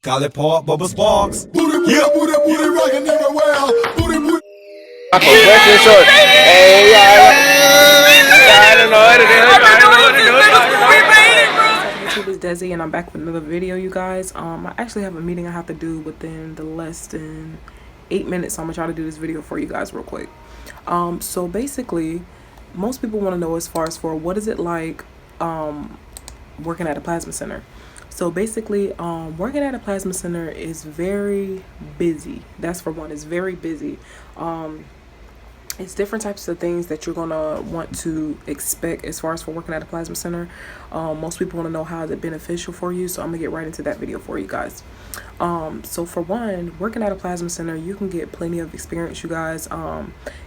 Golly Park, Bubba Sparks. Booty, booty, booty, booty, rockin' everywhere. Booty, booty. Breakfast short. Hey, I don't know what to do. YouTube is Desi and I'm back with another video, you guys. I actually have a meeting I have to do within the less than 8 minutes, so I'm gonna try to do this video for you guys real quick. So basically, most people want to know as far as for what is it like working at a plasma center. So basically, working at a plasma center is very busy. That's for one. It's very busy. It's different types of things that you're gonna want to expect as far as for working at a plasma center. Most people want to know how is it beneficial for you, so I'm gonna get right into that video for you guys. So for one, working at a plasma center, you can get plenty of experience, you guys.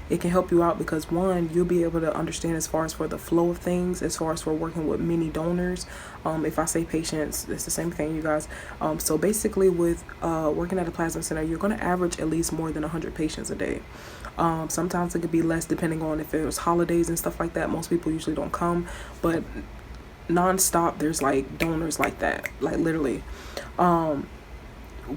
It can help you out because one, you'll be able to understand as far as for the flow of things, as far as for working with many donors. If I say patients, it's the same thing, you guys. So basically with working at a plasma center, you're going to average at least more than 100 patients a day. Sometimes it could be less depending on if it was holidays and stuff like that. Most people usually don't come, but non-stop there's like donors like that, like literally.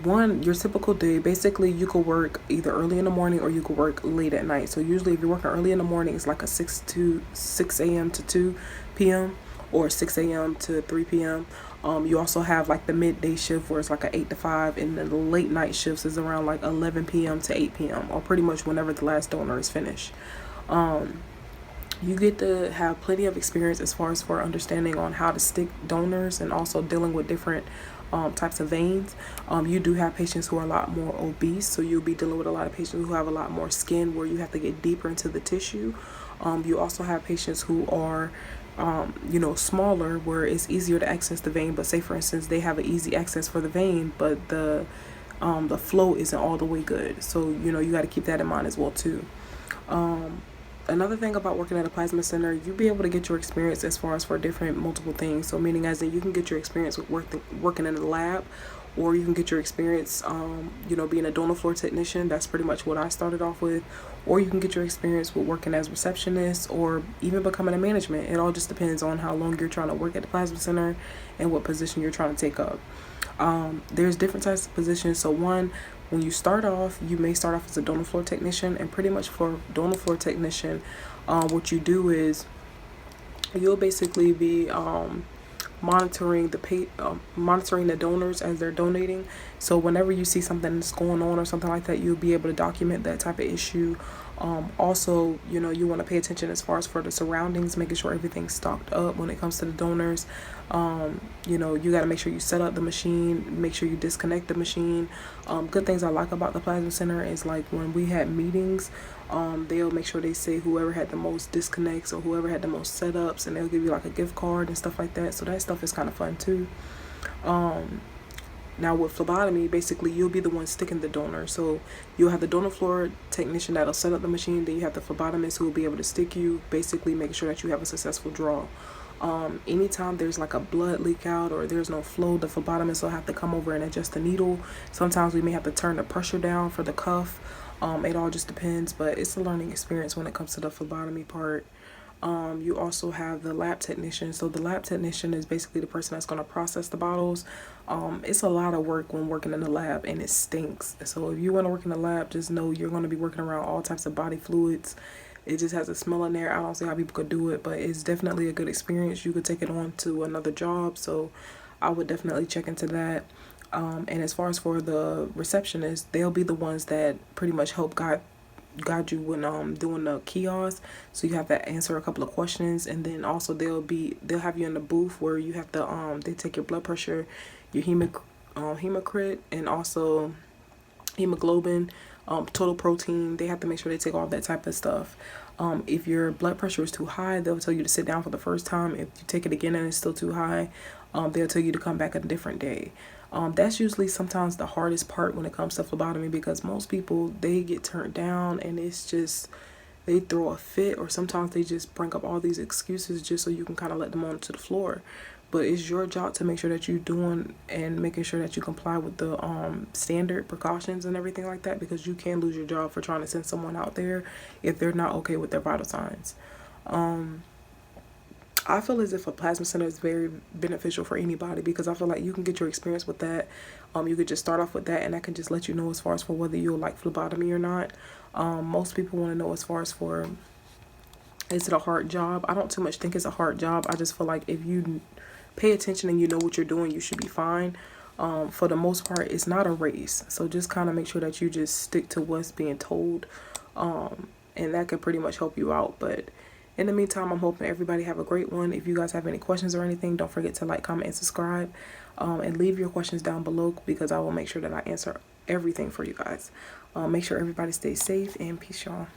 One, your typical day, basically you could work either early in the morning or you could work late at night. So usually if you're working early in the morning, it's like a 6 a.m. to 2 p.m. or 6 a.m. to 3 p.m. You also have like the midday shift where it's like a 8 to 5, and then the late night shifts is around like 11 p.m. to 8 p.m. or pretty much whenever the last donor is finished. You get to have plenty of experience as far as for understanding on how to stick donors and also dealing with different types of veins. You do have patients who are a lot more obese, so you'll be dealing with a lot of patients who have a lot more skin where you have to get deeper into the tissue. You also have patients who are smaller where it's easier to access the vein, but say for instance they have an easy access for the vein, but the flow isn't all the way good, so you got to keep that in mind as well too. Another thing about working at a plasma center, you'll be able to get your experience as far as for different multiple things. So meaning as in you can get your experience with working in the lab, or you can get your experience being a donor floor technician. That's pretty much what I started off with. Or you can get your experience with working as receptionist or even becoming a management. It all just depends on how long you're trying to work at the plasma center and what position you're trying to take up. There's different types of positions. So one, when you start off, you may start off as a donor floor technician, and pretty much for donor floor technician, what you do is you'll basically be monitoring the donors as they're donating. So whenever you see something that's going on or something like that, you'll be able to document that type of issue. Also, you want to pay attention as far as for the surroundings, making sure everything's stocked up when it comes to the donors. You got to make sure you set up the machine, make sure you disconnect the machine. Good things I like about the plasma center is like when we had meetings, they'll make sure they say whoever had the most disconnects or whoever had the most setups, and they'll give you like a gift card and stuff like that. So that stuff is kind of fun too. Now with phlebotomy, basically you'll be the one sticking the donor. So you'll have the donor floor technician that'll set up the machine. Then you have the phlebotomist who will be able to stick you, basically making sure that you have a successful draw. Anytime there's like a blood leak out or there's no flow, the phlebotomist will have to come over and adjust the needle. Sometimes we may have to turn the pressure down for the cuff. It all just depends, but it's a learning experience when it comes to the phlebotomy part. You also have the lab technician. So the lab technician is basically the person that's going to process the bottles. It's a lot of work when working in the lab, and it stinks. So if you want to work in the lab, just know you're going to be working around all types of body fluids. It just has a smell in there. I don't see how people could do it, but it's definitely a good experience. You could take it on to another job, so I would definitely check into that. And as far as for the receptionist, they'll be the ones that pretty much help guide you when doing the kiosk. So you have to answer a couple of questions, and then also they'll have you in the booth where you have to they take your blood pressure, your hematocrit, and also hemoglobin, total protein. They have to make sure they take all that type of stuff. If your blood pressure is too high, they'll tell you to sit down for the first time. If you take it again and it's still too high, they'll tell you to come back a different day. That's usually sometimes the hardest part when it comes to phlebotomy, because most people, they get turned down and it's just, they throw a fit, or sometimes they just bring up all these excuses just so you can kind of let them onto the floor. But it's your job to make sure that you're doing and making sure that you comply with the standard precautions and everything like that, because you can lose your job for trying to send someone out there if they're not okay with their vital signs. I feel as if a plasma center is very beneficial for anybody, because I feel like you can get your experience with that. You could just start off with that, and that can just let you know as far as for whether you'll like phlebotomy or not. Most people want to know as far as for, is it a hard job? I don't too much think it's a hard job. I just feel like if you pay attention and you know what you're doing, you should be fine. For the most part, it's not a race. So just kind of make sure that you just stick to what's being told. And that can pretty much help you out. But in the meantime, I'm hoping everybody have a great one. If you guys have any questions or anything, don't forget to like, comment, and subscribe. And leave your questions down below, because I will make sure that I answer everything for you guys. Make sure everybody stays safe, and peace, y'all.